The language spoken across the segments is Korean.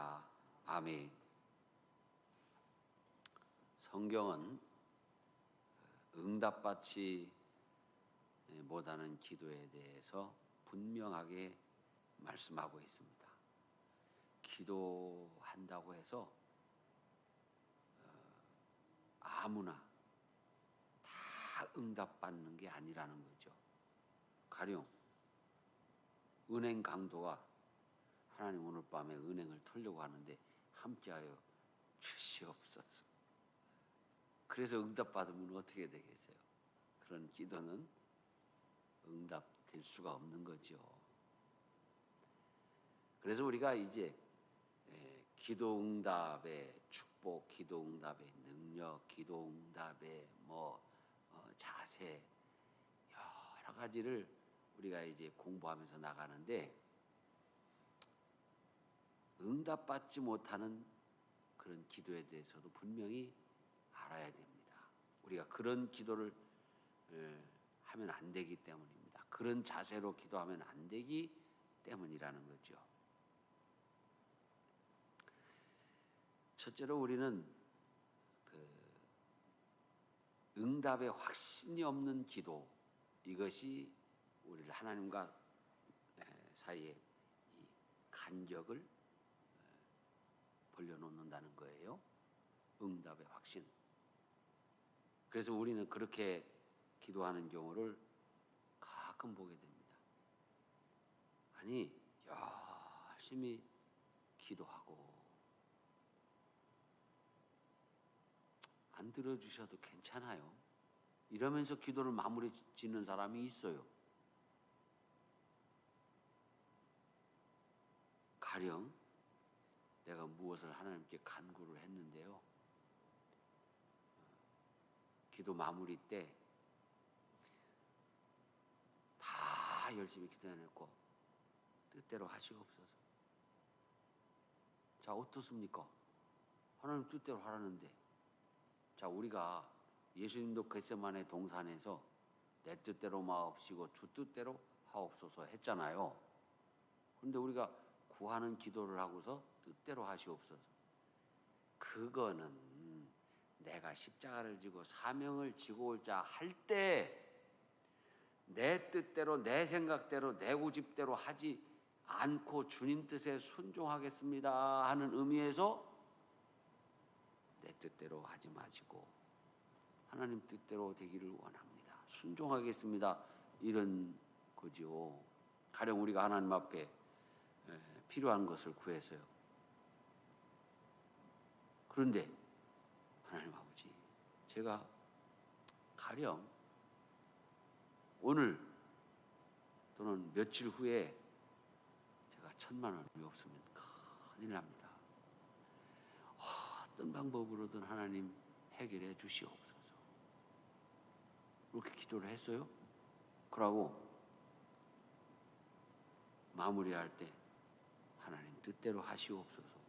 할렐루야. 아멘. 성경은 응답받지 못하는 기도에 대해서 분명하게 말씀하고 있습니다. 기도한다고 해서 아무나 다 응답받는 게 아니라는 거죠. 가령 은행 강도가 하나님 오늘 밤에 은행을 털려고 하는데 함께하여 주시옵소서. 그래서 응답받으면 어떻게 되겠어요? 그런 기도는 응답될 수가 없는 거죠. 그래서 우리가 이제 기도응답의 축복, 기도응답의 능력, 기도응답의 자세 여러 가지를 우리가 이제 공부하면서 나가는데 응답받지 못하는 그런 기도에 대해서도 분명히 알아야 됩니다. 우리가 그런 기도를 하면 안 되기 때문입니다. 그런 자세로 기도하면 안 되기 때문이라는 거죠. 첫째로 우리는 응답에 확신이 없는 기도, 이것이 우리를 하나님과 사이에 이 간격을 벌려놓는다는 거예요. 응답의 확신. 그래서 우리는 그렇게 기도하는 경우를 가끔 보게 됩니다. 아니, 열심히 기도하고 안 들어주셔도 괜찮아요. 이러면서 기도를 마무리 짓는 사람이 있어요. 가령 내가 무엇을 하나님께 간구를 했는데요. 기도 마무리 때 다 열심히 기도해냈고 뜻대로 하시옵소서. 자, 어떻습니까? 하나님 뜻대로 하라는데. 자, 우리가 예수님도 겟세마네 동산에서 내 뜻대로 마옵시고 주 뜻대로 하옵소서 했잖아요. 그런데 우리가 구하는 기도를 하고서 뜻대로 하시옵소서. 그거는 내가 십자가를 지고 사명을 지고 올 자 할 때 내 뜻대로 내 생각대로 내 고집대로 하지 않고 주님 뜻에 순종하겠습니다 하는 의미에서 내 뜻대로 하지 마시고 하나님 뜻대로 되기를 원합니다. 순종하겠습니다. 이런 거죠. 가령 우리가 하나님 앞에 필요한 것을 구해서요. 그런데 하나님 아버지, 제가 가령 오늘 또는 며칠 후에 제가 1,000만 원이 없으면 큰일 납니다. 어떤 방법으로든 하나님 해결해 주시옵소서. 그렇게 기도를 했어요. 그러고 마무리할 때 하나님 뜻대로 하시옵소서.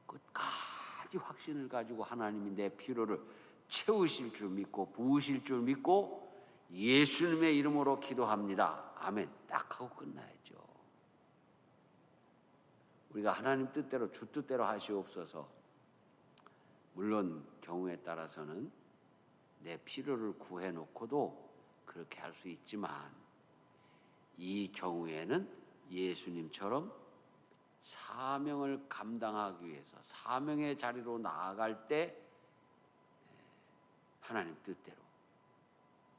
끝까지 확신을 가지고 하나님이 내 필요를 채우실 줄 믿고 부으실 줄 믿고 예수님의 이름으로 기도합니다. 아멘. 딱 하고 끝나야죠. 우리가 하나님 뜻대로 주 뜻대로 하시옵소서. 물론 경우에 따라서는 내 필요를 구해놓고도 그렇게 할 수 있지만 이 경우에는 예수님처럼 사명을 감당하기 위해서 사명의 자리로 나아갈 때 하나님 뜻대로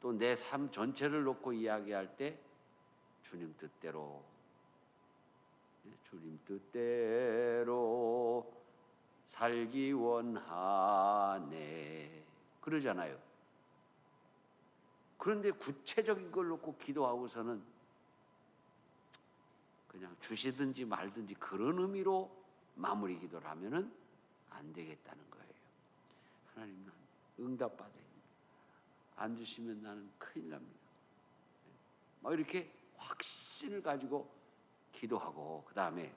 또 내 삶 전체를 놓고 이야기할 때 주님 뜻대로 살기 원하네 그러잖아요. 그런데 구체적인 걸 놓고 기도하고서는 그냥 주시든지 말든지 그런 의미로 마무리 기도를 하면은 안 되겠다는 거예요. 하나님, 나는 응답받아야 됩니다. 안 주시면 나는 큰일 납니다. 막 이렇게 확신을 가지고 기도하고, 그 다음에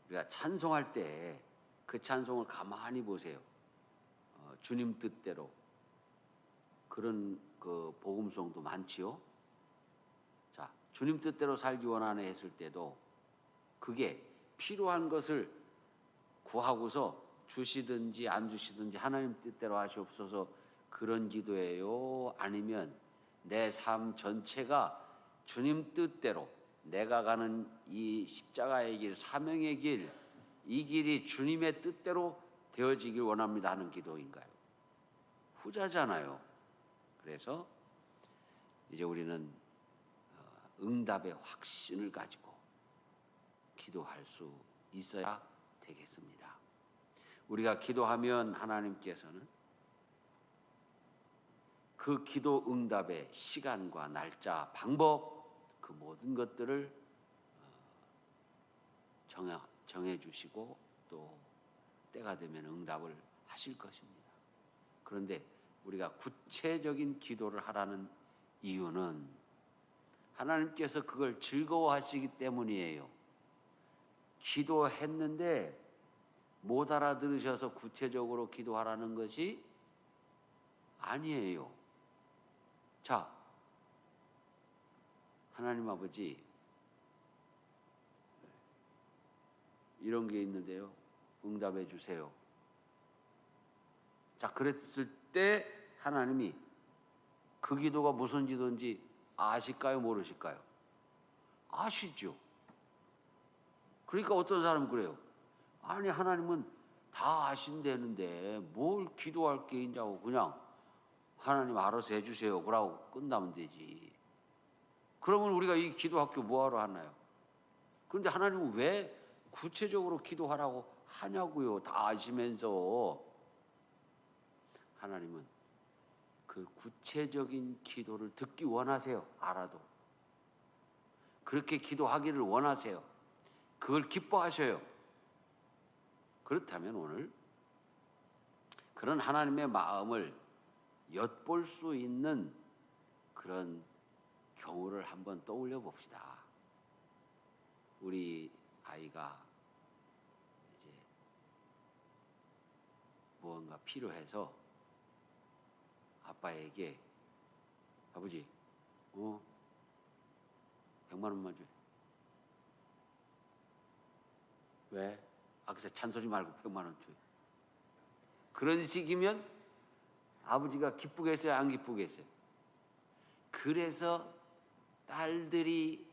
우리가 찬송할 때 그 찬송을 가만히 보세요. 주님 뜻대로 그런 그 복음송도 많지요. 자, 주님 뜻대로 살기 원하네 했을 때도 그게 필요한 것을 구하고서 주시든지 안 주시든지 하나님 뜻대로 하시옵소서, 그런 기도예요? 아니면 내 삶 전체가 주님 뜻대로 내가 가는 이 십자가의 길, 사명의 길, 이 길이 주님의 뜻대로 되어지길 원합니다 하는 기도인가요? 후자잖아요. 그래서 이제 우리는 응답의 확신을 가지고 기도할 수 있어야 되겠습니다. 우리가 기도하면 하나님께서는 그 기도 응답의 시간과 날짜, 방법, 그 모든 것들을 정해 주시고 또 때가 되면 응답을 하실 것입니다. 그런데 우리가 구체적인 기도를 하라는 이유는 하나님께서 그걸 즐거워하시기 때문이에요. 기도했는데 못 알아들으셔서 구체적으로 기도하라는 것이 아니에요. 자, 하나님 아버지, 이런 게 있는데요, 응답해 주세요. 자, 그랬을 때 하나님이 그 기도가 무슨 기도인지 아실까요, 모르실까요? 아시죠. 그러니까 어떤 사람은 그래요. 아니, 하나님은 다 아신다는데 뭘 기도할 게 있냐고, 그냥 하나님 알아서 해주세요 그러고 끝나면 되지. 그러면 우리가 이 기도학교 뭐하러 하나요? 그런데 하나님은 왜 구체적으로 기도하라고 하냐고요. 다 아시면서. 하나님은 그 구체적인 기도를 듣기 원하세요. 알아도. 그렇게 기도하기를 원하세요. 그걸 기뻐하셔요. 그렇다면 오늘 그런 하나님의 마음을 엿볼 수 있는 그런 경우를 한번 떠올려 봅시다. 우리 아이가 이제 무언가 필요해서 아빠에게, 아버지, 100만 원만 줘. 왜? 글쎄 잔소리 말고 100만 원 줘요. 그런 식이면 아버지가 기쁘겠어요, 안 기쁘겠어요? 그래서 딸들이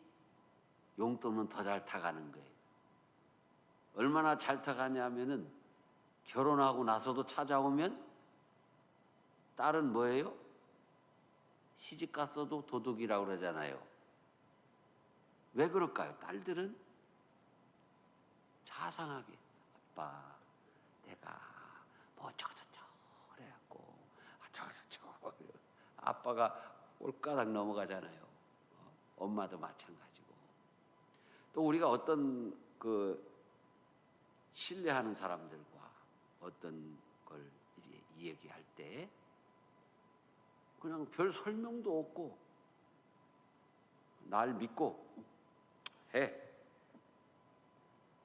용돈은 더 잘 타가는 거예요. 얼마나 잘 타가냐면은 결혼하고 나서도 찾아오면 딸은 뭐예요? 시집 갔어도 도둑이라고 그러잖아요. 왜 그럴까요? 딸들은 자상하게, 아빠, 내가 뭐 어쩌고저쩌고 그래갖고 어쩌고저쩌고, 아빠가 꼴까닥 넘어가잖아요. 엄마도 마찬가지고. 또 우리가 어떤 그 신뢰하는 사람들과 어떤 걸 이야기할 때 그냥 별 설명도 없고 날 믿고 해.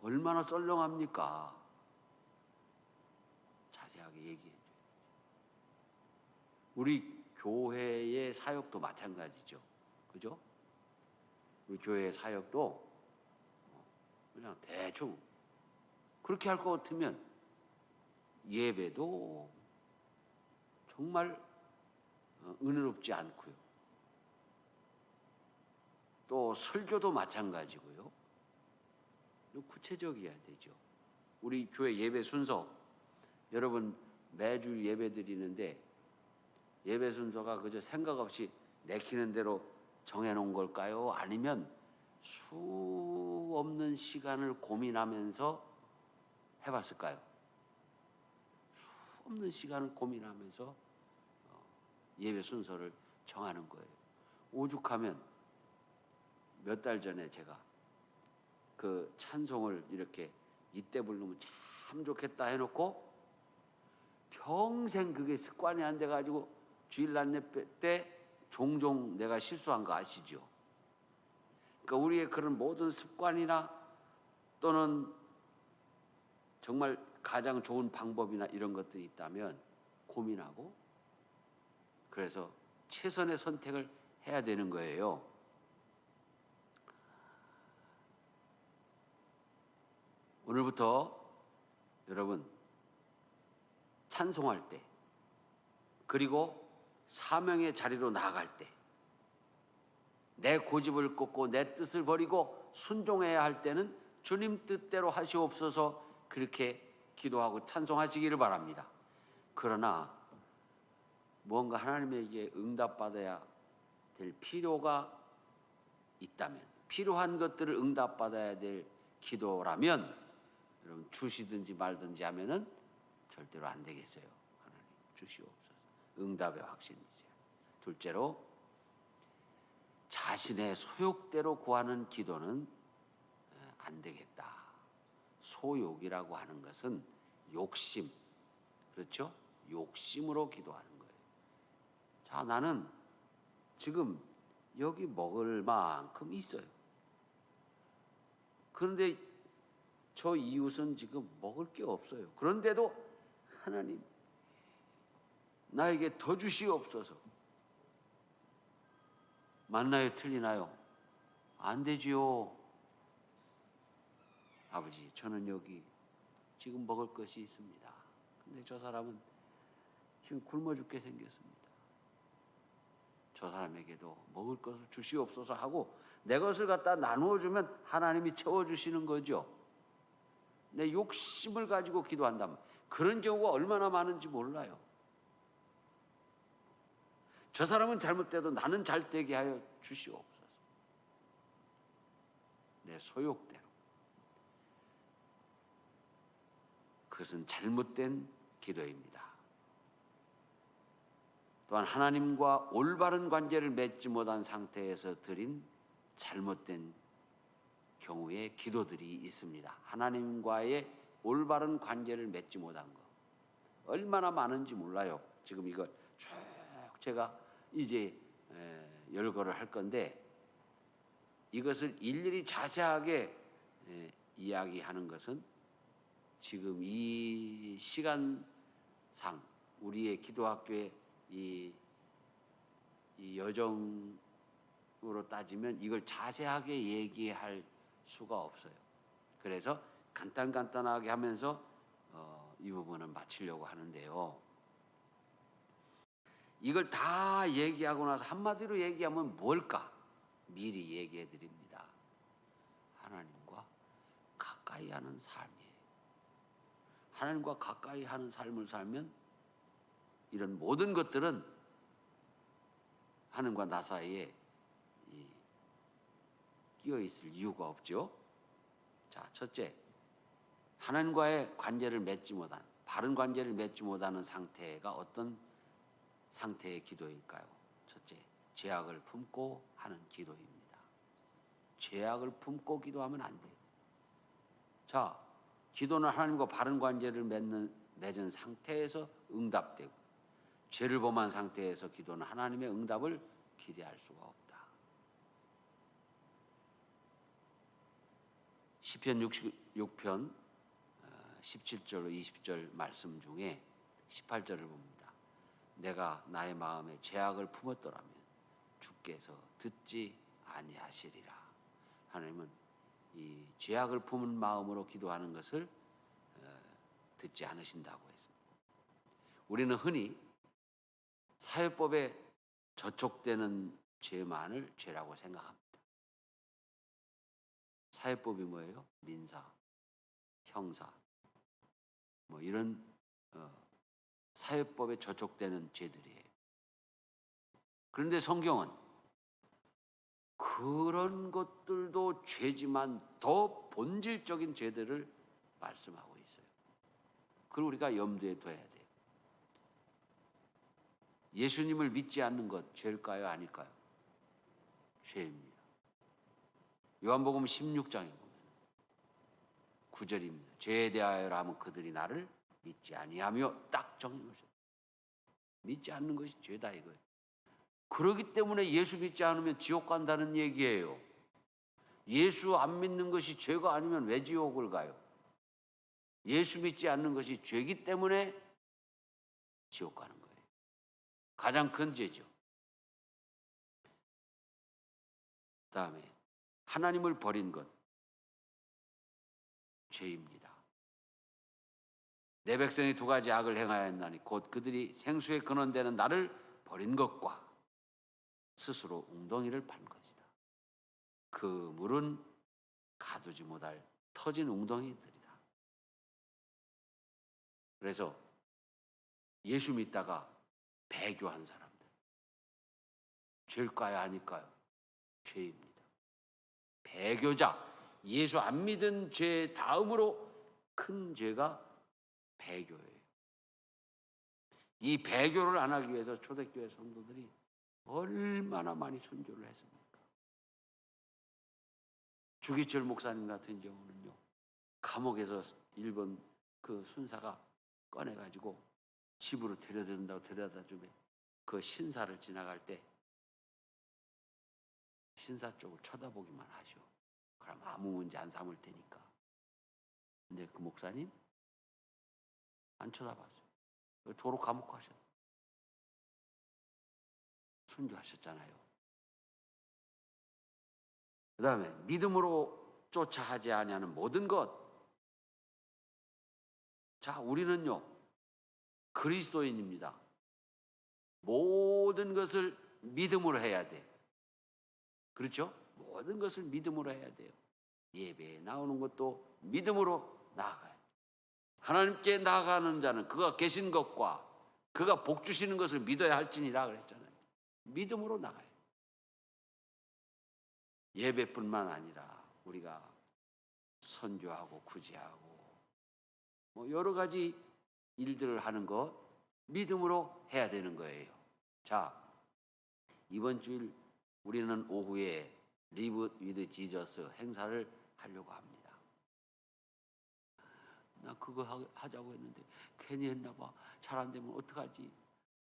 얼마나 썰렁합니까? 자세하게 얘기해줘요. 우리 교회의 사역도 마찬가지죠. 그죠? 우리 교회의 사역도 그냥 대충 그렇게 할 것 같으면 예배도 정말 은혜롭지 않고요. 또 설교도 마찬가지고요. 구체적이어야 되죠. 우리 교회 예배 순서, 여러분 매주 예배 드리는데 예배 순서가 그저 생각 없이 내키는 대로 정해놓은 걸까요? 아니면 수 없는 시간을 고민하면서 해봤을까요? 수 없는 시간을 고민하면서 예배 순서를 정하는 거예요. 오죽하면 몇 달 전에 제가 그 찬송을 이렇게 이때 부르면 참 좋겠다 해놓고 평생 그게 습관이 안 돼가지고 주일 예배 때 종종 내가 실수한 거 아시죠? 그러니까 우리의 그런 모든 습관이나 또는 정말 가장 좋은 방법이나 이런 것들이 있다면 고민하고 그래서 최선의 선택을 해야 되는 거예요. 오늘부터 여러분 찬송할 때, 그리고 사명의 자리로 나아갈 때, 내 고집을 꺾고 내 뜻을 버리고 순종해야 할 때는 주님 뜻대로 하시옵소서, 그렇게 기도하고 찬송하시기를 바랍니다. 그러나 무언가 하나님에게 응답받아야 될 필요가 있다면, 필요한 것들을 응답받아야 될 기도라면 여러분 주시든지 말든지 하면은 절대로 안 되겠어요. 하나님 주시옵소서. 응답의 확신이세요. 둘째로, 자신의 소욕대로 구하는 기도는 안 되겠다. 소욕이라고 하는 것은 욕심, 그렇죠? 욕심으로 기도하는 거예요. 자, 나는 지금 여기 먹을 만큼 있어요. 그런데 저 이웃은 지금 먹을 게 없어요. 그런데도 하나님 나에게 더 주시옵소서. 맞나요? 틀리나요? 안 되지요. 아버지, 저는 여기 지금 먹을 것이 있습니다. 근데 저 사람은 지금 굶어 죽게 생겼습니다. 저 사람에게도 먹을 것을 주시옵소서 하고 내 것을 갖다 나누어 주면 하나님이 채워주시는 거죠. 내 욕심을 가지고 기도한다면, 그런 경우가 얼마나 많은지 몰라요. 저 사람은 잘못돼도 나는 잘되게 하여 주시옵소서. 내 소욕대로. 그것은 잘못된 기도입니다. 또한 하나님과 올바른 관계를 맺지 못한 상태에서 드린 잘못된 경우의 기도들이 있습니다. 하나님과의 올바른 관계를 맺지 못한 것 얼마나 많은지 몰라요. 지금 이걸 쭉 제가 이제 열거를 할 건데, 이것을 일일이 자세하게 이야기하는 것은 지금 이 시간상 우리의 기도학교의 이 여정으로 따지면 이걸 자세하게 얘기할 수가 없어요. 그래서 간단하게 하면서 이 부분은 마치려고 하는데요. 이걸 다 얘기하고 나서 한마디로 얘기하면 뭘까? 미리 얘기해 드립니다. 하나님과 가까이 하는 삶이에요. 하나님과 가까이 하는 삶을 살면 이런 모든 것들은 하나님과 나 사이에 끼어 있을 이유가 없죠. 자, 첫째, 하나님과의 관계를 맺지 못한, 바른 관계를 맺지 못하는 상태가 어떤 상태의 기도일까요? 첫째, 죄악을 품고 하는 기도입니다. 죄악을 품고 기도하면 안 돼요. 자, 기도는 하나님과 바른 관계를 맺은 상태에서 응답되고, 죄를 범한 상태에서 기도는 하나님의 응답을 기대할 수가 없다. 시편 66편 17절로 20절 말씀 중에 18절을 봅니다. 내가 나의 마음에 죄악을 품었더라면 주께서 듣지 아니하시리라. 하나님은 이 죄악을 품은 마음으로 기도하는 것을 듣지 않으신다고 했습니다. 우리는 흔히 사회법에 저촉되는 죄만을 죄라고 생각합니다. 사회법이 뭐예요? 민사, 형사, 뭐 이런 사회법에 저촉되는 죄들이에요. 그런데 성경은 그런 것들도 죄지만 더 본질적인 죄들을 말씀하고 있어요. 그걸 우리가 염두에 둬야 돼요. 예수님을 믿지 않는 것 죄일까요? 아닐까요? 죄입니다. 요한복음 16장에 보면 9절입니다. 죄에 대하여라면 그들이 나를 믿지 아니하며, 딱 정해놓으셨어요. 믿지 않는 것이 죄다 이거예요. 그러기 때문에 예수 믿지 않으면 지옥 간다는 얘기예요. 예수 안 믿는 것이 죄가 아니면 왜 지옥을 가요? 예수 믿지 않는 것이 죄기 때문에 지옥 가는 거예요. 가장 큰 죄죠. 다음에 하나님을 버린 것 죄입니다. 내 백성이 두 가지 악을 행하였나니 곧 그들이 생수의 근원되는 나를 버린 것과 스스로 웅덩이를 판 것이다. 그 물은 가두지 못할 터진 웅덩이들이다. 그래서 예수 믿다가 배교한 사람들, 죄일까요 아닐까요? 죄입니다. 배교자, 예수 안 믿은 죄 다음으로 큰 죄가 배교예요. 이 배교를 안 하기 위해서 초대교회 성도들이 얼마나 많이 순교를 했습니까? 주기철 목사님 같은 경우는요, 감옥에서 일본 그 순사가 꺼내가지고 집으로 데려다 주면 그 신사를 지나갈 때 신사 쪽을 쳐다보기만 하셔. 그럼 아무 문제 안 삼을 테니까. 근데 그 목사님 안 쳐다봤어요. 도로 감옥 가셨어요. 순교하셨잖아요. 그 다음에 믿음으로 쫓아 하지 아니하는 모든 것. 자, 우리는요 그리스도인입니다. 모든 것을 믿음으로 해야 돼. 그렇죠? 모든 것을 믿음으로 해야 돼요. 예배에 나오는 것도 믿음으로 나아가요. 하나님께 나아가는 자는 그가 계신 것과 그가 복 주시는 것을 믿어야 할지니라 그랬잖아요. 믿음으로 나가요. 예배뿐만 아니라 우리가 선교하고 구제하고 뭐 여러 가지 일들을 하는 것 믿음으로 해야 되는 거예요. 자, 이번 주일 우리는 오후에 리브 위드 지저스 행사를 하려고 합니다. 나 그거 하자고 했는데 괜히 했나 봐. 잘 안 되면 어떡하지?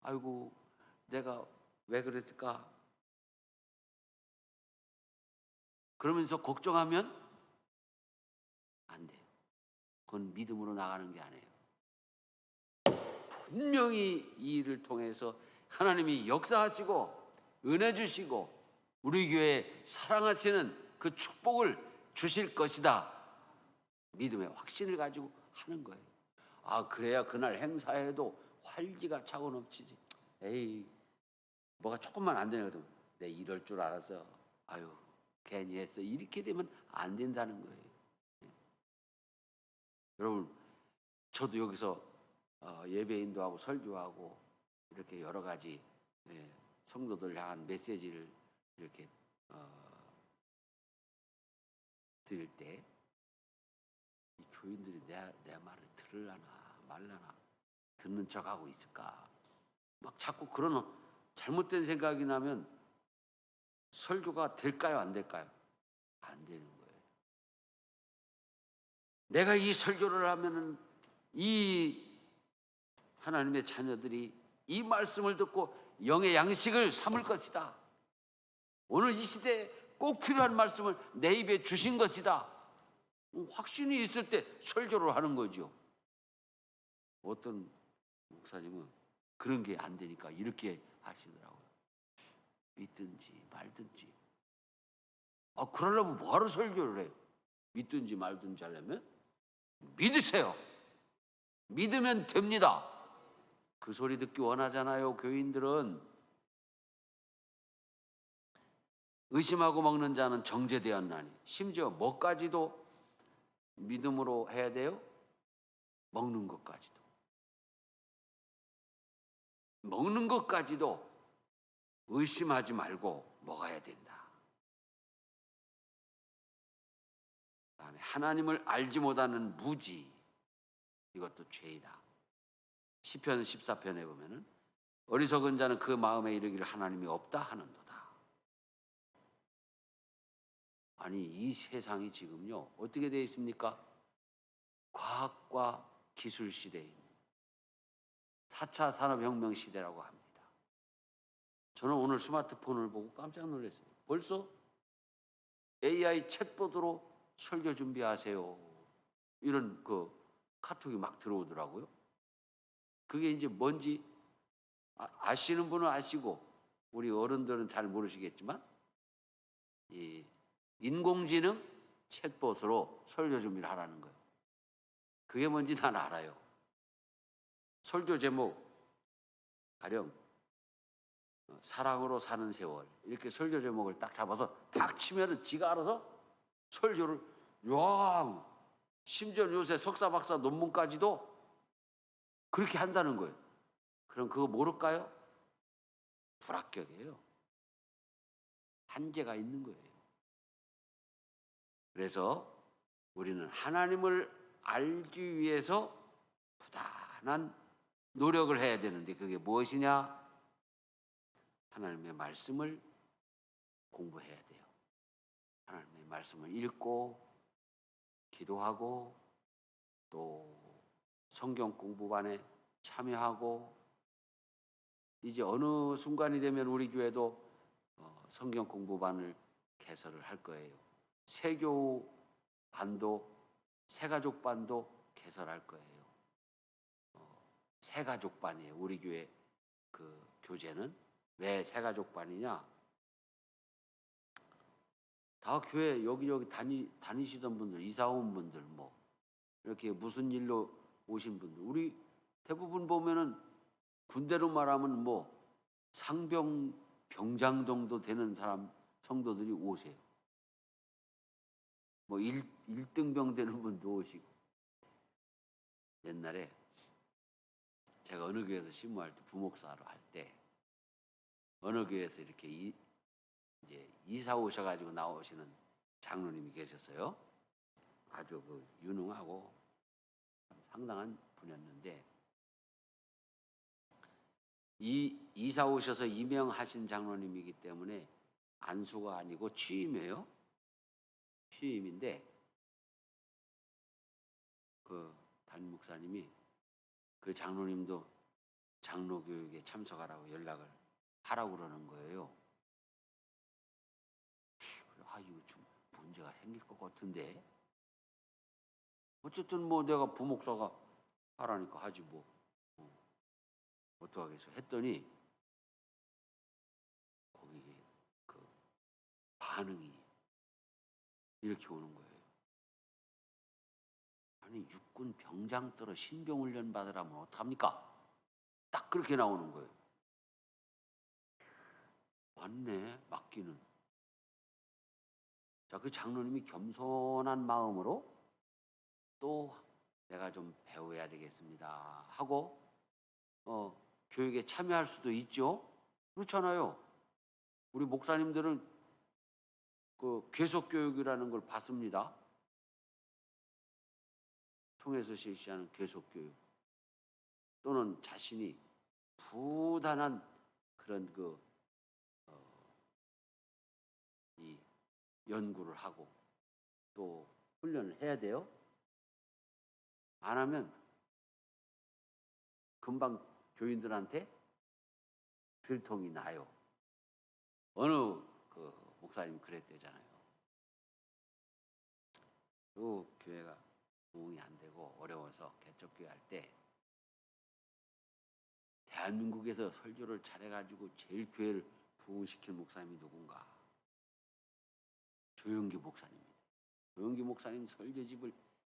아이고, 내가 왜 그랬을까? 그러면서 걱정하면 안 돼요. 그건 믿음으로 나가는 게 아니에요. 분명히 이 일을 통해서 하나님이 역사하시고 은혜 주시고 우리 교회에 사랑하시는 그 축복을 주실 것이다. 믿음의 확신을 가지고 하는 거예요. 아, 그래야 그날 행사에도 활기가 차고 넘치지. 에이, 뭐가 조금만 안 되거든. 내 이럴 줄 알았어. 아유, 괜히 했어. 이렇게 되면 안 된다는 거예요. 여러분, 저도 여기서 예배 인도하고 설교하고 이렇게 여러 가지 성도들 향한 메시지를 이렇게 드릴 때 이 교인들이 내 말을 들으려나 말려나 듣는 척하고 있을까? 막 자꾸 그런 잘못된 생각이 나면 설교가 될까요? 안 될까요? 안 되는 거예요. 내가 이 설교를 하면은 이 하나님의 자녀들이 이 말씀을 듣고 영의 양식을 삼을 것이다. 오늘 이 시대에 꼭 필요한 말씀을 내 입에 주신 것이다. 확신이 있을 때 설교를 하는 거죠. 어떤 목사님은 그런 게 안 되니까 이렇게 하시더라고요. 믿든지 말든지. 그러려면 뭐하러 설교를 해? 믿든지 말든지 하려면 믿으세요. 믿으면 됩니다. 그 소리 듣기 원하잖아요. 교인들은. 의심하고 먹는 자는 정죄되었나니. 심지어 뭐까지도 믿음으로 해야 돼요? 먹는 것까지도. 먹는 것까지도 의심하지 말고 먹어야 된다. 그다음에 하나님을 알지 못하는 무지, 이것도 죄이다. 시편 14편에 보면은 어리석은 자는 그 마음에 이르기를 하나님이 없다 하는도다. 아니, 이 세상이 지금요 어떻게 되어 있습니까? 과학과 기술 시대입니다. 4차 산업혁명 시대라고 합니다. 저는 오늘 스마트폰을 보고 깜짝 놀랐어요. 벌써 AI 챗봇으로 설교 준비하세요. 이런 그 카톡이 막 들어오더라고요. 그게 이제 뭔지 아시는 분은 아시고 우리 어른들은 잘 모르시겠지만 이 인공지능 챗봇으로 설교 준비를 하라는 거예요. 그게 뭔지 난 알아요. 설교 제목 가령 사랑으로 사는 세월 이렇게 설교 제목을 딱 잡아서 딱 치면은 지가 알아서 설교를 야 심지어 요새 석사 박사 논문까지도 그렇게 한다는 거예요. 그럼 그거 모를까요? 불합격이에요. 한계가 있는 거예요. 그래서 우리는 하나님을 알기 위해서 부단한 노력을 해야 되는데 그게 무엇이냐? 하나님의 말씀을 공부해야 돼요. 하나님의 말씀을 읽고 기도하고 또 성경 공부반에 참여하고 이제 어느 순간이 되면 우리 교회도 성경 공부반을 개설을 할 거예요. 세교 반도 새가족 반도 개설할 거예요. 새가족 반이에요. 우리 교회 그 교재는 왜 새가족 반이냐? 다 교회 여기저기 다니시던 분들, 이사 온 분들, 뭐 이렇게 무슨 일로 오신 분들, 우리 대부분 보면은 군대로 말하면 뭐 상병 병장 정도 되는 사람 성도들이 오세요. 뭐 1등병 되는 분도 오시고. 옛날에 제가 어느 교회에서 신무할 때 부목사로 할 때 어느 교회에서 이렇게 이제 이사 오셔가지고 나오시는 장로님이 계셨어요. 아주 그 유능하고 상당한 분이었는데 이 이사 오셔서 임명하신 장로님이기 때문에 안수가 아니고 취임이에요. 취임인데 그 담임 목사님이 그 장로님도 장로 교육에 참석하라고 연락을 하라고 그러는 거예요. 아, 이거 좀 문제가 생길 것 같은데. 어쨌든 뭐 내가 부목사가 하라니까 하지 뭐. 어떡하겠어 했더니 거기 그 반응이 이렇게 오는 거예요. 아니 육군 병장 떨어 신병훈련 받으라면 어떡합니까? 딱 그렇게 나오는 거예요. 맞네, 맞기는. 자, 그 장로님이 겸손한 마음으로 또 내가 좀 배워야 되겠습니다 하고 교육에 참여할 수도 있죠. 그렇잖아요. 우리 목사님들은 그 계속 교육이라는 걸 받습니다. 통해서 실시하는 계속 교육 또는 자신이 부단한 그런 이 연구를 하고 또 훈련을 해야 돼요. 안 하면 금방 교인들한테 들통이 나요. 어느 그 목사님 그랬대잖아요. 그 교회가 부흥이 안 되고 어려워서 개척교회 할 때 대한민국에서 설교를 잘해가지고 제일 교회를 부흥시킨 목사님이 누군가? 조영기 목사님입니다. 조영기 목사님 설교집을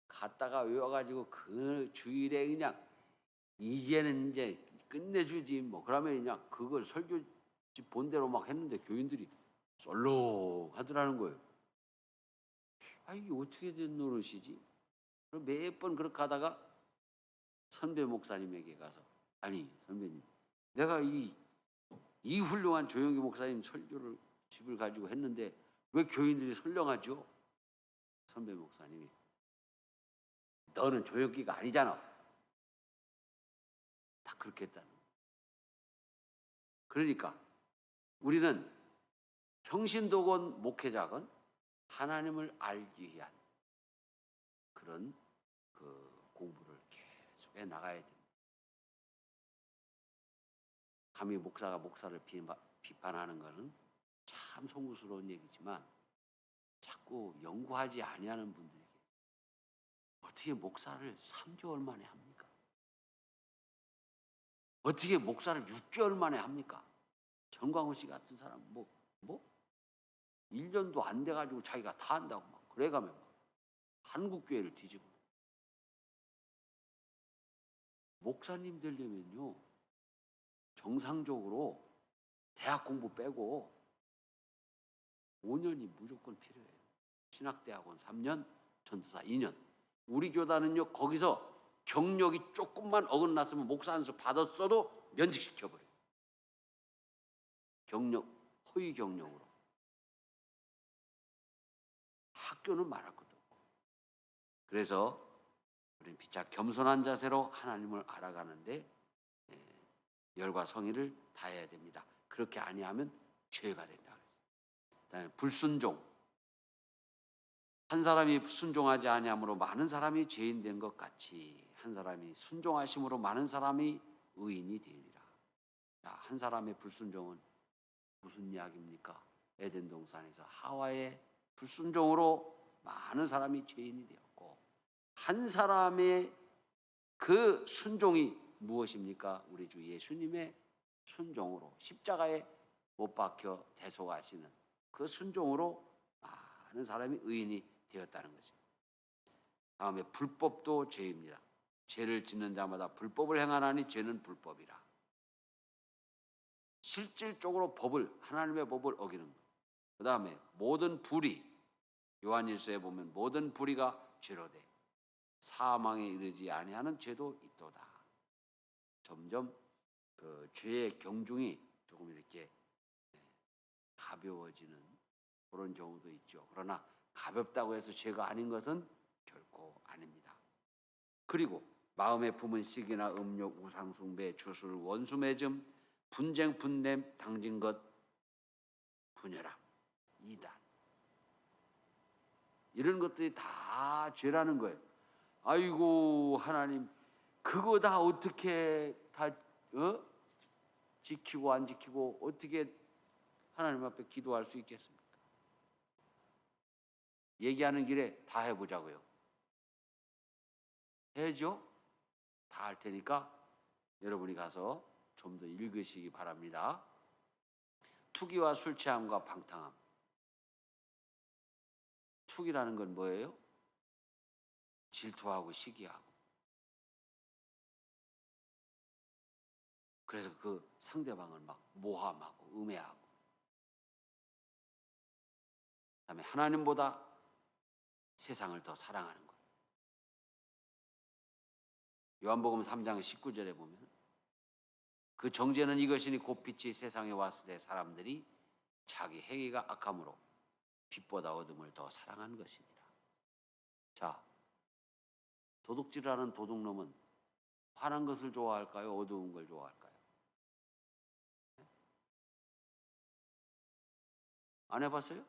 갔다가 외워가지고 그 주일에 그냥 이제는 이제 끝내주지 뭐 그러면 그냥 그걸 설교집 본대로 막 했는데 교인들이 썰렁하더라는 거예요. 아 이게 어떻게 된 노릇이지? 몇 번 그렇게 하다가 선배 목사님에게 가서 아니 선배님 내가 이 훌륭한 조영기 목사님 설교를 집을 가지고 했는데 왜 교인들이 설렁하죠? 선배 목사님이 너는 조영기가 아니잖아. 다 그렇게 했다는 거예요. 그러니까 우리는 평신도건 목회자건 하나님을 알기 위한 그런 그 공부를 계속해 나가야 됩니다. 감히 목사가 목사를 비판하는 것은 참 송구스러운 얘기지만 자꾸 연구하지 아니하는 분들에게 어떻게 목사를 3개월 만에 합니까? 어떻게 목사를 6개월 만에 합니까? 정광훈 씨 같은 사람 뭐 1년도 안 돼가지고 자기가 다 한다고 막 그래가면 막 한국교회를 뒤지고 목사님 되려면요, 정상적으로 대학 공부 빼고 5년이 무조건 필요해요. 신학대학원 3년, 전도사 2년. 우리 교단은요, 거기서 경력이 조금만 어긋났으면 목사 안수 받았어도 면직시켜버려요. 경력, 허위 경력으로. 학교는 말할 것도 없고. 그래서 우리는 피차 겸손한 자세로 하나님을 알아가는데 열과 성의를 다해야 됩니다. 그렇게 아니하면 죄가 된다. 그다음에 불순종. 한 사람이 순종하지 아니함으로 많은 사람이 죄인 된 것 같이 한 사람이 순종하심으로 많은 사람이 의인이 되리라. 한 사람의 불순종은 무슨 이야기입니까? 에덴 동산에서 하와의 불순종으로 많은 사람이 죄인이 되었고, 한 사람의 그 순종이 무엇입니까? 우리 주 예수님의 순종으로 십자가에 못 박혀 대속하시는 그 순종으로 많은 사람이 의인이 되었다는 것입니다. 다음에 불법도 죄입니다. 죄를 짓는 자마다 불법을 행하나니 죄는 불법이라. 실질적으로 하나님의 법을 어기는 것. 그 다음에 모든 불의, 요한일서에 보면 모든 불의가 죄로 돼 사망에 이르지 아니하는 죄도 있도다. 점점 그 죄의 경중이 조금 이렇게 가벼워지는 그런 경우도 있죠. 그러나 가볍다고 해서 죄가 아닌 것은 결코 아닙니다. 그리고 마음에 품은 시기나 음욕, 우상숭배, 주술, 원수매즘, 분쟁, 분냄, 당진 것, 분열함, 이단, 이런 것들이 다 죄라는 거예요. 아이고 하나님, 그거 다 어떻게 다 지키고 안 지키고 어떻게 하나님 앞에 기도할 수 있겠습니까? 얘기하는 길에 다 해보자고요. 해야죠? 다 할 테니까 여러분이 가서 좀 더 읽으시기 바랍니다. 투기와 술 취함과 방탕함. 투기라는 건 뭐예요? 질투하고 시기하고. 그래서 그 상대방을 막 모함하고 음해하고. 그다음에 하나님보다 세상을 더 사랑하는 것. 요한복음 3장 19절에 보면 그 정죄는 이것이니 곧 빛이 세상에 왔을 때 사람들이 자기 행위가 악함으로 빛보다 어둠을 더 사랑한 것이니라. 자, 도둑질하는 도둑놈은 환한 것을 좋아할까요? 어두운 걸 좋아할까요? 안 해봤어요?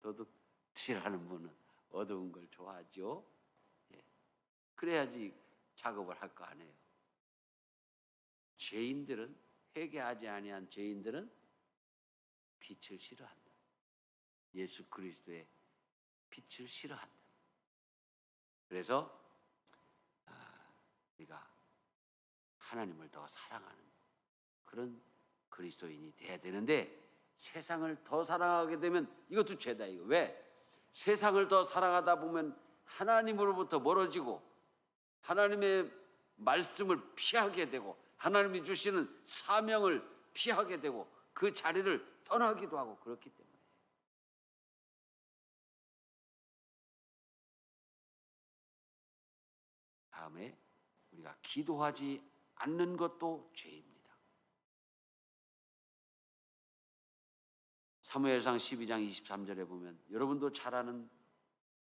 도둑질하는 분은 어두운 걸 좋아하죠. 그래야지 작업을 할 거 아니에요. 죄인들은, 회개하지 아니한 죄인들은 빛을 싫어한다. 예수 그리스도의 빛을 싫어한다. 그래서 우리가 하나님을 더 사랑하는 그런 그리스도인이 돼야 되는데, 세상을 더 사랑하게 되면 이것도 죄다. 이거 왜? 세상을 더 사랑하다 보면 하나님으로부터 멀어지고 하나님의 말씀을 피하게 되고 하나님이 주시는 사명을 피하게 되고 그 자리를 떠나기도 하고 그렇기 때문에. 다음에 우리가 기도하지 않는 것도 죄입니다. 사무엘상 12장 23절에 보면 여러분도 잘 아는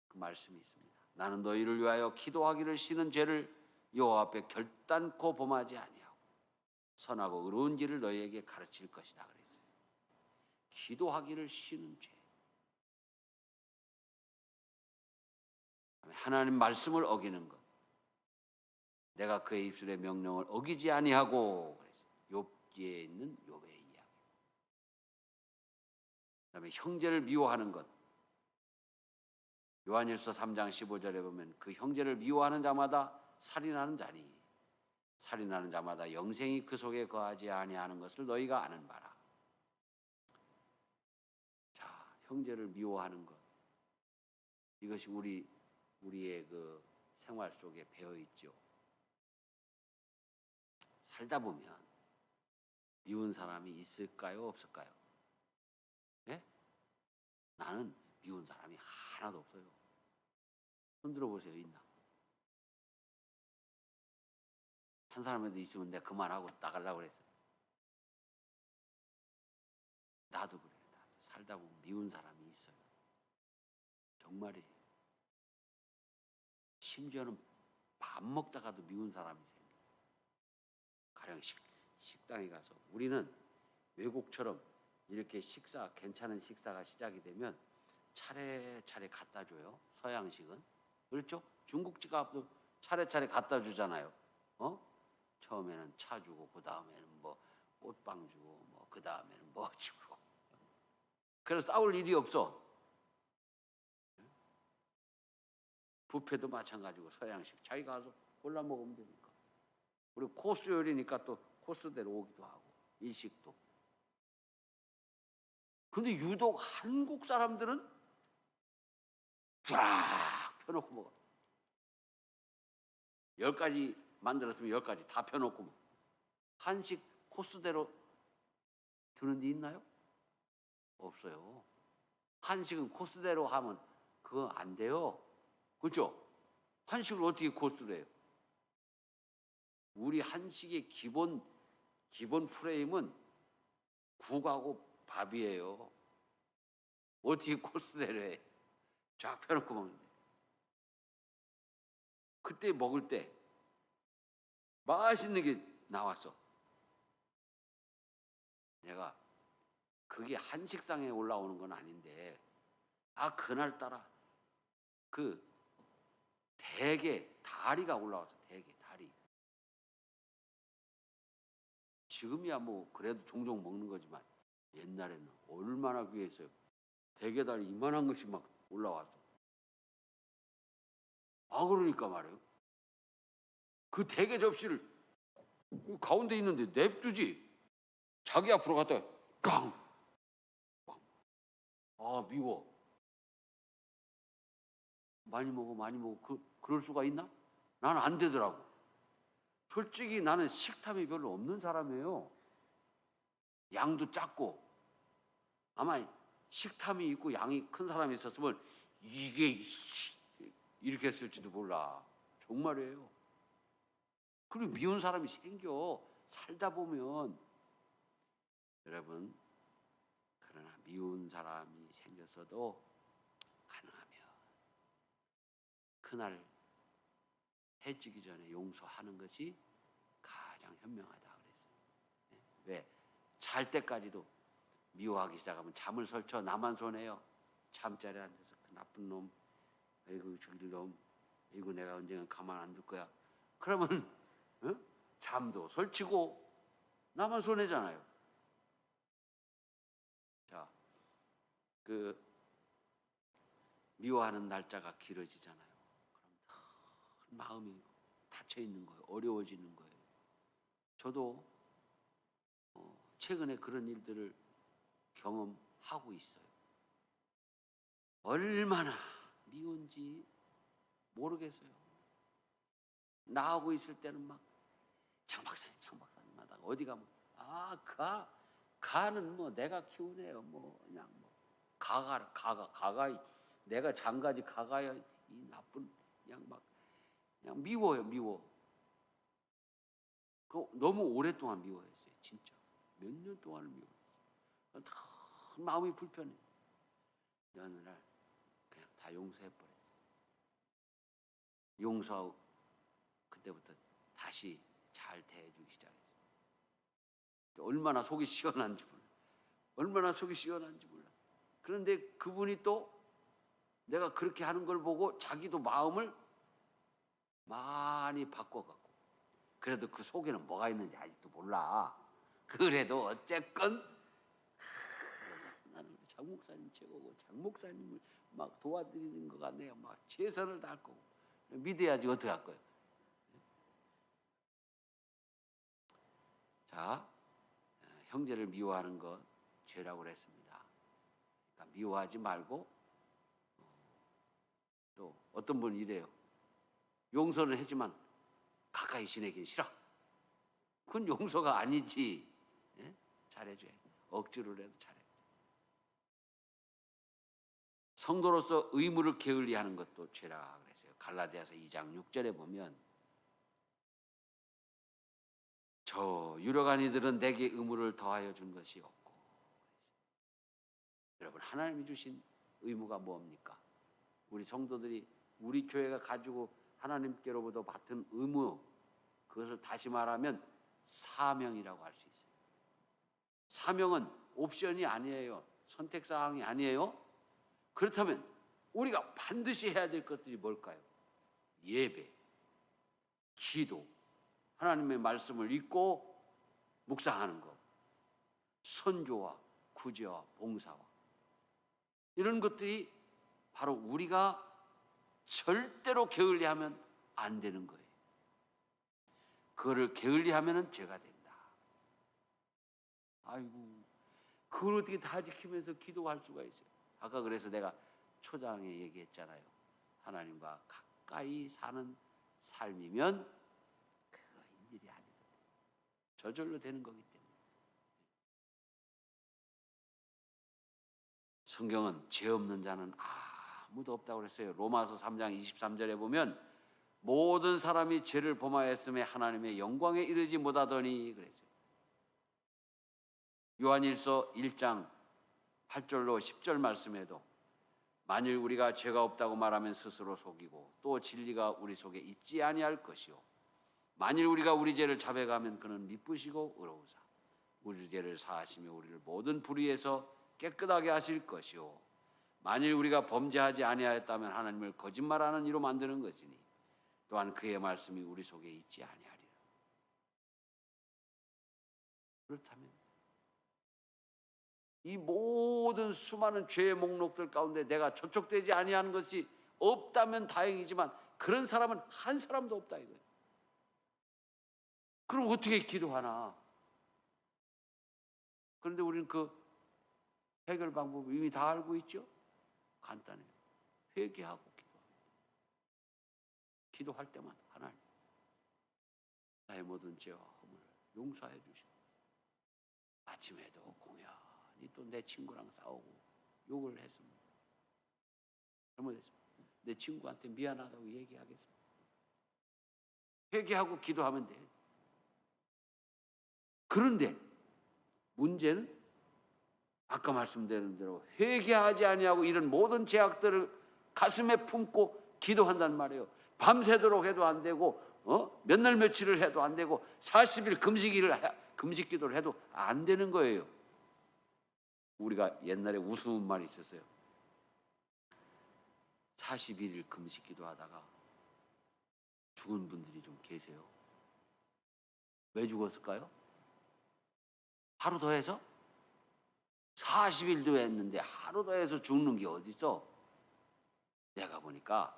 그 말씀이 있습니다. 나는 너희를 위하여 기도하기를 싫은 죄를 여호와 앞에 결단코 범하지 아니하고 선하고 의로운 길을 너희에게 가르칠 것이다 그랬어요. 기도하기를 싫은 죄. 하나님 말씀을 어기는 것. 내가 그의 입술의 명령을 어기지 아니하고 그랬어요. 욥기에 있는 욥의 이야기. 그다음에 형제를 미워하는 것. 요한일서 3장 15절에 보면 그 형제를 미워하는 자마다 살인하는 자니 살인하는 자마다 영생이 그 속에 거하지 아니하는 것을 너희가 아는 바라. 자, 형제를 미워하는 것. 이것이 우리 우리의 그 생활 속에 배어 있죠. 살다 보면 미운 사람이 있을까요, 없을까요? 예? 나는 미운 사람이 하나도 없어요. 손 들어보세요. 있나? 한 사람이라도 있으면 내가 그만하고 나가려고 그랬어요. 나도 그래요. 나도 살다 보면 미운 사람이 있어요. 정말이에요. 심지어는 밥 먹다가도 미운 사람이 생겨요. 가령 식당에 가서 우리는 외국처럼 이렇게 괜찮은 식사가 시작이 되면 차례차례 갖다 줘요. 서양식은. 그렇죠? 중국집 가도 차례차례 갖다 주잖아요. 처음에는 차 주고, 그 다음에는 뭐 꽃빵 주고, 뭐 그 다음에는 뭐 주고. 그래서 싸울 일이 없어. 뷔페도 마찬가지고 서양식 자기가 가서 골라 먹으면 되니까. 그리고 코스 요리니까 또 코스대로 오기도 하고, 일식도. 근데 유독 한국 사람들은 쫙 펴놓고 먹어. 10가지 만들었으면 10가지 다 펴놓고 먹어. 한식 코스대로 주는 데 있나요? 없어요. 한식은 코스대로 하면 그거 안 돼요. 그렇죠? 한식을 어떻게 코스로 해요? 우리 한식의 기본 프레임은 국하고 밥이에요. 어떻게 코스대로 해? 쫙 펴놓고 먹는데. 그때 먹을 때 맛있는 게 나왔어. 내가 그게 한식상에 올라오는 건 아닌데, 그날따라 그 대게 다리가 올라와서, 대게 다리. 지금이야 뭐 그래도 종종 먹는 거지만 옛날에는 얼마나 귀했어요. 대게 다리 이만한 것이 막 올라와서. 그러니까 말이에요. 그 대게 접시를 가운데 있는데 냅두지. 자기 앞으로 갔다가 깡! 미워. 많이 먹어. 그럴 수가 있나? 나는 안 되더라고. 솔직히 나는 식탐이 별로 없는 사람이에요. 양도 작고. 아마 식탐이 있고 양이 큰 사람이 있었으면 이게 이렇게 했을지도 몰라. 정말이에요. 그리고 미운 사람이 생겨. 살다 보면. 여러분, 그러나 미운 사람이 생겼어도 가능하면 그날 해 지기 전에 용서하는 것이 가장 현명하다 그랬어요. 왜? 잘 때까지도 미워하기 시작하면 잠을 설쳐 나만 손해요. 잠자리에 앉아서 그 나쁜 놈, 아이고 죽일 놈, 아이고 내가 언젠가 가만 안 둘 거야. 그러면 잠도 설치고 나만 손해잖아요. 자, 그 미워하는 날짜가 길어지잖아요. 그럼 마음이 닫혀 있는 거예요. 어려워지는 거예요. 저도 최근에 그런 일들을 경험하고 있어요. 얼마나 미운지 모르겠어요. 나하고 있을 때는 막 장 박사님 하다가 어디 가면 가는 뭐 내가 키우네요. 뭐 그냥 뭐 가가 내가 장가지 가가야 이 나쁜 그냥 미워요. 너무 오랫동안 미워했어요. 진짜 몇 년 동안을 미워했어요. 마음이 불편해. 어느 날 그냥 다 용서해버렸어요. 용서하고 그때부터 다시 잘 대해주기 시작했어요. 얼마나 속이 시원한지 몰라. 그런데 그분이 또 내가 그렇게 하는 걸 보고 자기도 마음을 많이 바꿔갖고, 그래도 그 속에는 뭐가 있는지 아직도 몰라. 그래도 어쨌건 나는 장 목사님 최고고 장 목사님을 막 도와드리는 것 같네요. 막 최선을 다할 거고 믿어야지 어떻게 할 거예요. 자, 형제를 미워하는 것 죄라고 그랬습니다. 그러니까 미워하지 말고 또 어떤 분은 이래요. 용서는 하지만 가까이 지내긴 싫어. 그건 용서가 아니지. 예? 잘해줘야 돼. 억지로라도 잘해. 성도로서 의무를 게을리하는 것도 죄라 그랬어요. 갈라디아서 2장 6절에 보면 저 유력한 이들은 내게 의무를 더하여 준 것이 없고. 여러분, 하나님이 주신 의무가 뭡니까? 우리 성도들이 우리 교회가 가지고 하나님께로부터 받은 의무, 그것을 다시 말하면 사명이라고 할 수 있어요. 사명은 옵션이 아니에요. 선택사항이 아니에요. 그렇다면 우리가 반드시 해야 될 것들이 뭘까요? 예배, 기도, 하나님의 말씀을 읽고 묵상하는 것, 선교와 구제와 봉사와 이런 것들이 바로 우리가 절대로 게을리하면 안 되는 거예요. 그거를 게을리하면 죄가 된다. 아이고, 그걸 어떻게 다 지키면서 기도할 수가 있어요? 아까 그래서 내가 초장에 얘기했잖아요. 하나님과 가까이 사는 삶이면 그거 일이 아니거든요. 저절로 되는 거기 때문에. 성경은 죄 없는 자는 아무도 없다고 그랬어요. 로마서 3장 23절에 보면 모든 사람이 죄를 범하였음에 하나님의 영광에 이르지 못하더니 그랬어요. 요한일서 1장 8절로 10절 말씀에도 만일 우리가 죄가 없다고 말하면 스스로 속이고 또 진리가 우리 속에 있지 아니할 것이요 만일 우리가 우리 죄를 자백하면 그는 미쁘시고 의로우사 우리 죄를 사하시며 우리를 모든 불의에서 깨끗하게 하실 것이요 만일 우리가 범죄하지 아니하였다면 하나님을 거짓말하는 이로 만드는 것이니 또한 그의 말씀이 우리 속에 있지 아니하리라. 그렇다면 이 모든 수많은 죄의 목록들 가운데 내가 저촉되지 아니하는 것이 없다면 다행이지만 그런 사람은 한 사람도 없다 이거예요. 그럼 어떻게 기도하나? 그런데 우리는 그 해결 방법을 이미 다 알고 있죠? 간단해요. 회개하고 기도합니다. 기도할 때마다 하나님 나의 모든 죄와 허물을 용서해 주시옵소서. 아침에도 공연히 또 내 친구랑 싸우고 욕을 했습니다. 잘못했습니다. 내 친구한테 미안하다고 얘기하겠습니다. 회개하고 기도하면 돼요. 그런데 문제는 아까 말씀드린 대로 회개하지 아니하고 이런 모든 죄악들을 가슴에 품고 기도한단 말이에요. 밤새도록 해도 안 되고 몇 날 며칠을 해도 안 되고 40일 금식 기도를 해도 안 되는 거예요. 우리가 옛날에 우스운 말이 있었어요. 41일 금식 기도하다가 죽은 분들이 좀 계세요. 왜 죽었을까요? 하루 더 해서? 40일도 했는데 하루 더 해서 죽는 게 어디 있어? 내가 보니까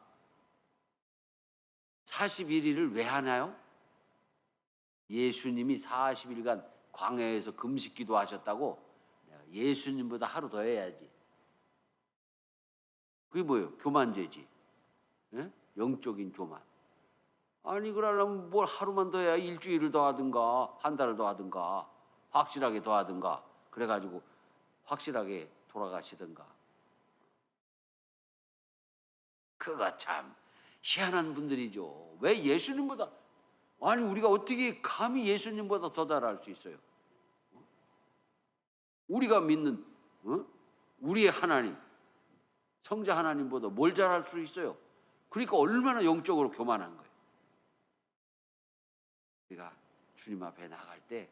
41일을 왜 하나요? 예수님이 40일간 광야에서 금식 기도하셨다고 예수님보다 하루 더 해야지. 그게 뭐예요? 교만죄지. 예? 영적인 교만. 아니 그러려면 뭘 하루만 더 해야 일주일을 더 하든가 한 달을 더 하든가 확실하게 더 하든가 그래가지고 확실하게 돌아가시든가. 그거 참 희한한 분들이죠. 왜 예수님보다 아니 우리가 어떻게 감히 예수님보다 더 잘할 수 있어요? 우리가 믿는 우리의 하나님 성자 하나님보다 뭘 잘할 수 있어요? 그러니까 얼마나 영적으로 교만한 거예요. 우리가 주님 앞에 나갈 때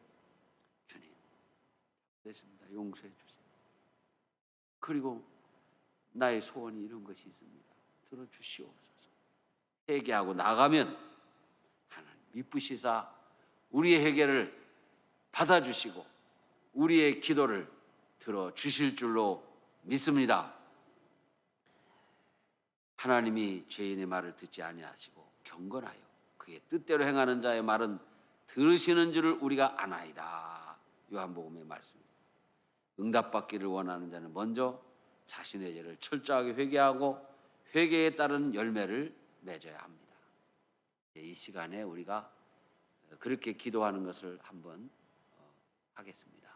주님 됐습니다. 용서해 주세요. 그리고 나의 소원이 이런 것이 있습니다. 들어주시옵소서. 회개하고 나가면 하나님 미쁘시사 우리의 회개를 받아주시고 우리의 기도를 들어주실 줄로 믿습니다. 하나님이 죄인의 말을 듣지 아니하시고 경건하여 그의 뜻대로 행하는 자의 말은 들으시는 줄을 우리가 아나이다. 요한복음의 말씀입니다. 응답받기를 원하는 자는 먼저 자신의 죄를 철저하게 회개하고 회개에 따른 열매를 맺어야 합니다. 이 시간에 우리가 그렇게 기도하는 것을 한번 하겠습니다.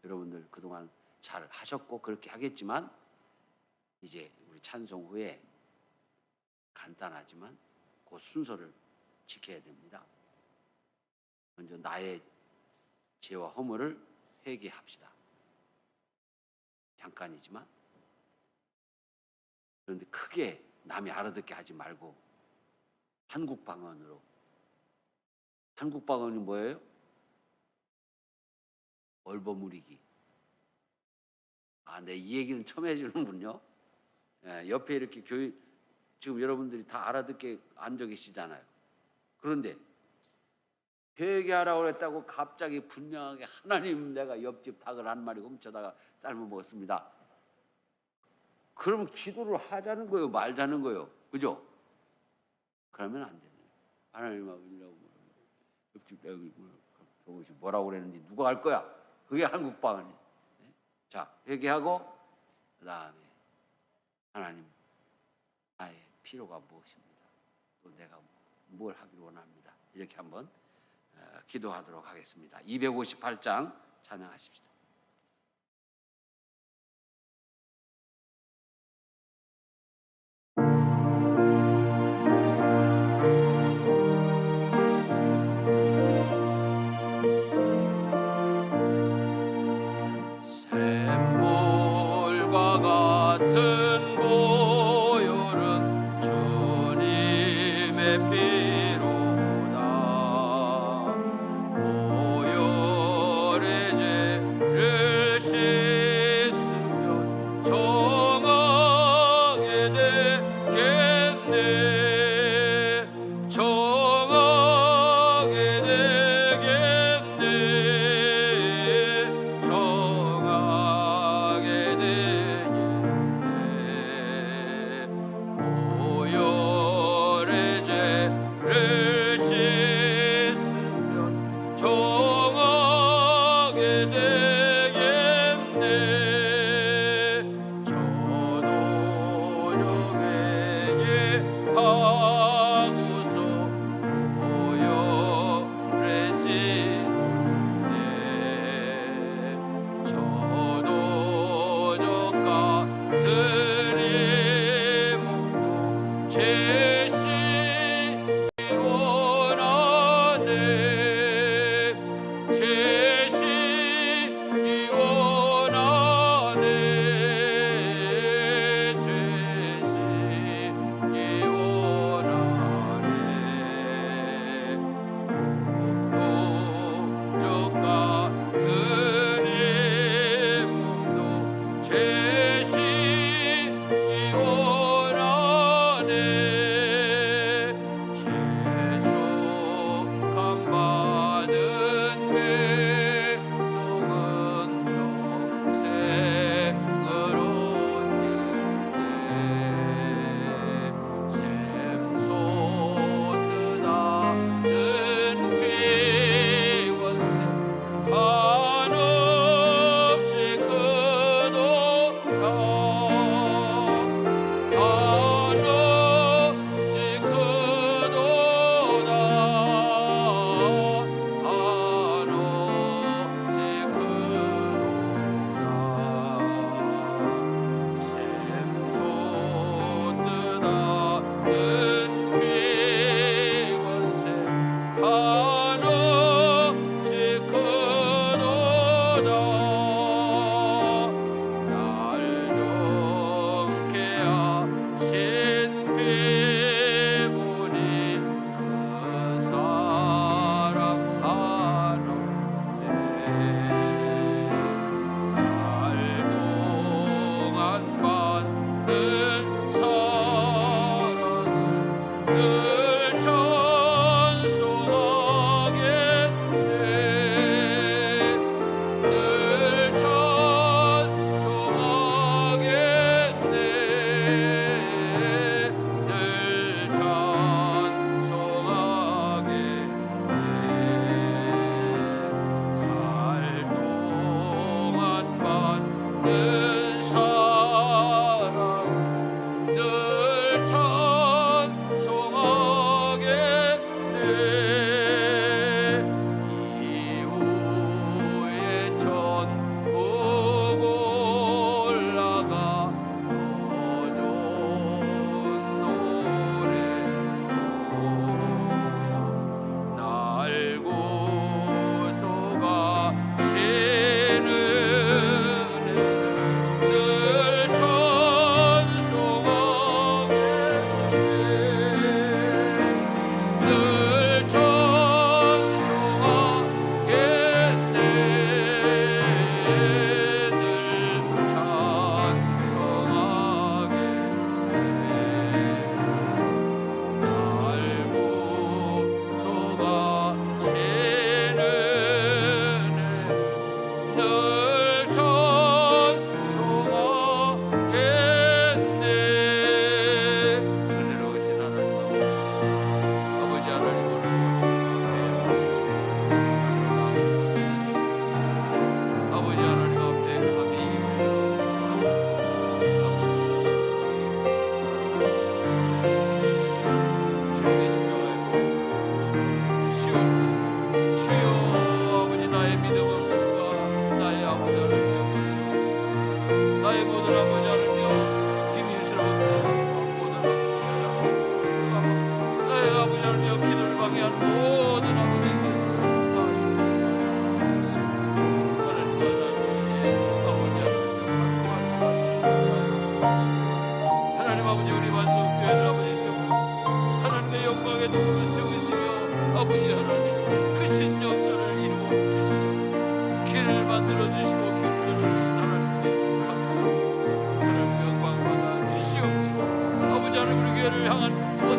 여러분들 그동안 잘 하셨고 그렇게 하겠지만 이제 우리 찬송 후에 간단하지만 그 순서를 지켜야 됩니다. 먼저 나의 죄와 허물을 회개합시다. 잠깐이지만, 그런데 크게 남이 알아듣게 하지 말고 한국 방언으로. 한국 방언이 뭐예요? 얼버무리기. 네, 이 얘기는 처음 해주는군요. 옆에 이렇게 지금 여러분들이 다 알아듣게 앉아 계시잖아요. 그런데 회개하라고 했다고 갑자기 분명하게 하나님, 내가 옆집 닭을 한 마리 훔쳐다가 삶아 먹었습니다. 그러면 기도를 하자는 거예요, 말자는 거예요, 그죠? 그러면 안 되네. 하나님하고 옆집 닭을 저것이 뭐라고 그랬는지 누가 알 거야? 그게 한국 방언이에요. 자, 회개하고 그다음에 하나님, 나의 필요가 무엇입니다. 또 내가 뭘 하기를 원합니다. 이렇게 한번 기도하도록 하겠습니다. 258장 찬양하십시다. 샘물과 같은 보혈은 주님의 피로다. 보혈의 죄를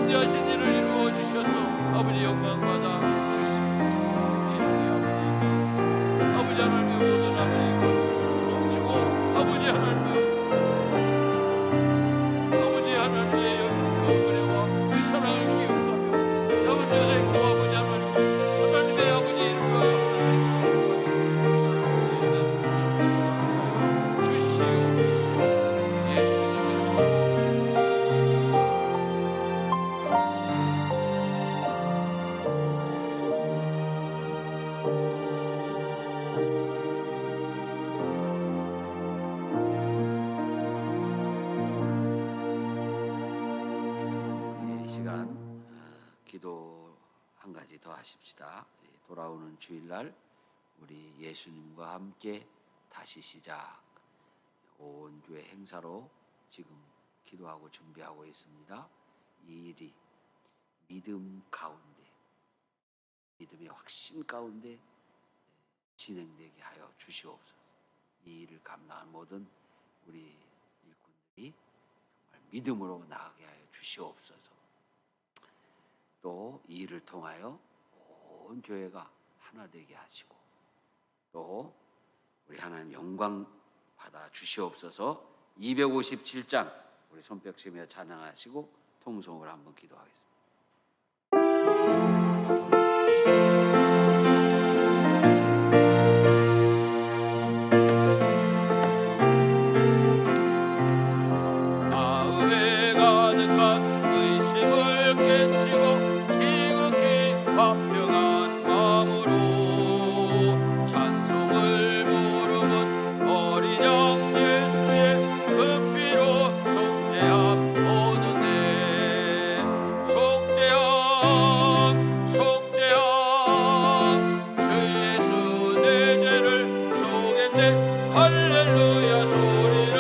염려하신 일을 이루어 주셔서 아버지 영광 받아 주시옵소서. 이 중에 아버지 하나님의 모든 아버지 거룩을 멈추고 아버지 하나님의 그 은혜와 그 사랑을 기억하며 남은 여생도 아버지 하나님의 아버지 일과 하나님의 살아갈 수 있는 축복을 하여 주시옵소서. 예수님 기도 한 가지 더 하십시다. 돌아오는 주일날 우리 예수님과 함께 다시 시작. 온 교회 행사로 지금 기도하고 준비하고 있습니다. 이 일이 믿음 가운데, 믿음의 확신 가운데 진행되게 하여 주시옵소서. 이 일을 감당한 모든 우리 일꾼들이 정말 믿음으로 나아가게 하여 주시옵소서. 또 이 일을 통하여 온 교회가 하나 되게 하시고 또 우리 하나님 영광 받아 주시옵소서. 257장 우리 손뼉 치며 찬양하시고 통성으로 한번 기도하겠습니다. 마음에 가득한 의심을 깨치고 화평한 마음으로 찬송을 부르는 어린 양 예수의 그 피로 속죄함 얻었네. 속죄함 속죄함 주 예수 내 죄를 속였네. 할렐루야 소리를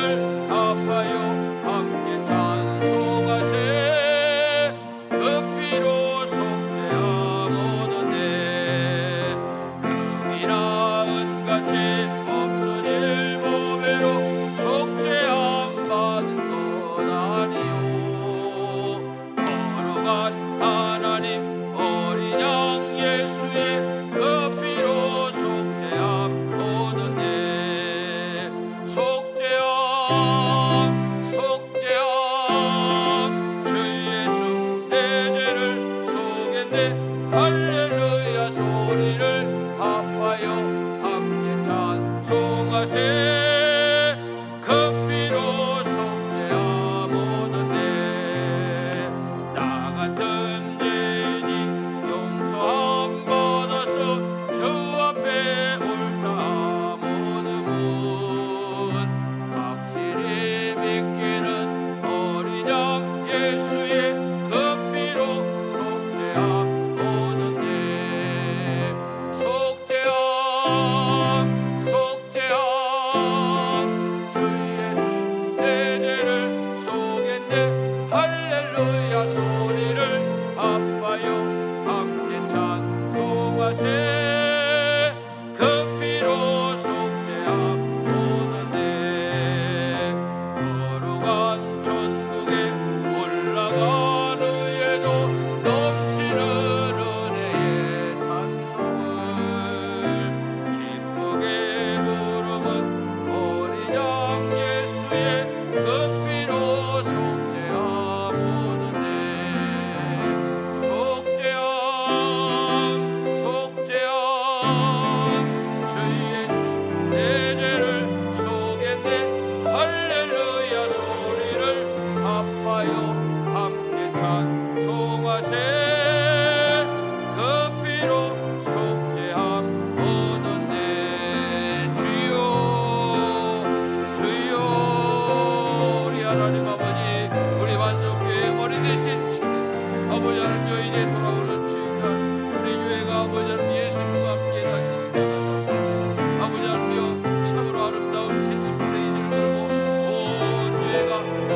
아파요 함께 찬송하세. 그 피로 할렐루야 소리를 아파요 함께 찬송하세. 그 피로 속죄함 얻었네. 나 같은 죄인이 용서함 받아서 주 앞에 옳다함 얻음은 확실히 믿기는 어린 양 예수의 그 피로 속죄함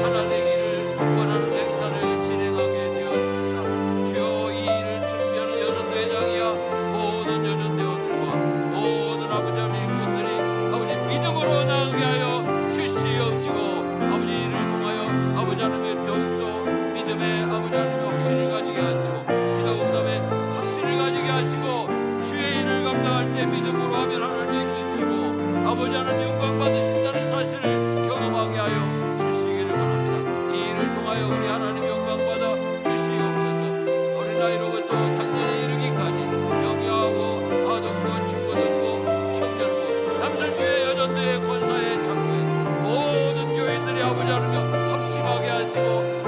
하나 되기를 원하는 행사를 진행하게 되었습니다. 주여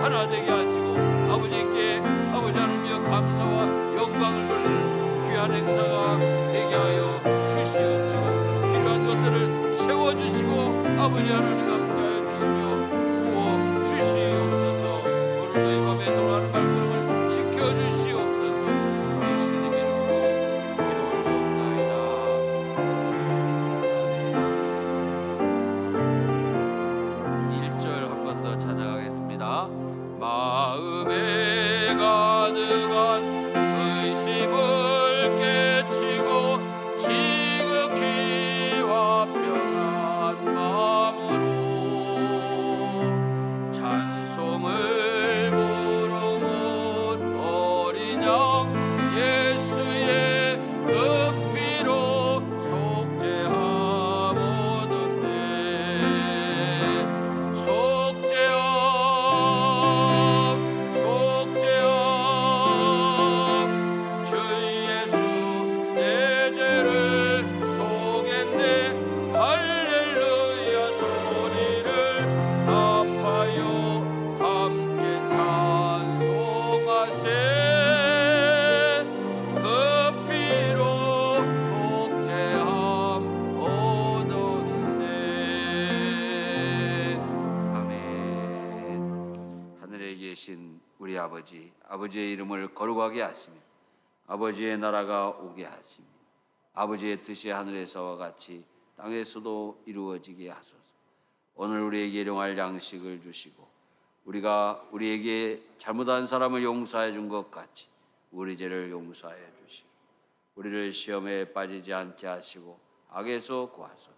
하나 되게 하시고 아버지께 아버지 하나님여 감사와 영광을 돌리는 귀한 행사가 되게 하여 주시옵시고 필요한 것들을 채워주시고 아버지 하나님 함께하여 주시며 부어 주시옵소서. 오늘도 이 밤에 돌아가는 말씀을 지켜주시옵소서. 예수님 이름으로 기도하옵나이다. 아멘. 1절 한 번 더 찬양하겠습니다. 마음에 가득한 의심을 깨치고 지극히 화평한 마음으로 찬송을 부르는 어린 양 예수의 그 피로 속죄함 얻었네. 속죄함 주 예수 내 죄를 속였네. 할렐루야 소리를 합하여 함께 찬송하세. 그 피로 속죄함 얻었네. 아멘. 하늘에 계신 우리 아버지, 아버지의 이름을 거룩하게 하시며 아버지의 나라가 오게 하시며 아버지의 뜻이 하늘에서와 같이 땅에서도 이루어지게 하소서. 오늘 우리에게 일용할 양식을 주시고 우리가 우리에게 잘못한 사람을 용서해 준 것 같이 우리 죄를 용서하여 주시고 우리를 시험에 빠지지 않게 하시고 악에서 구하소서.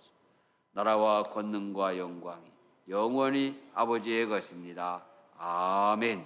나라와 권능과 영광이 영원히 아버지의 것입니다. 아멘.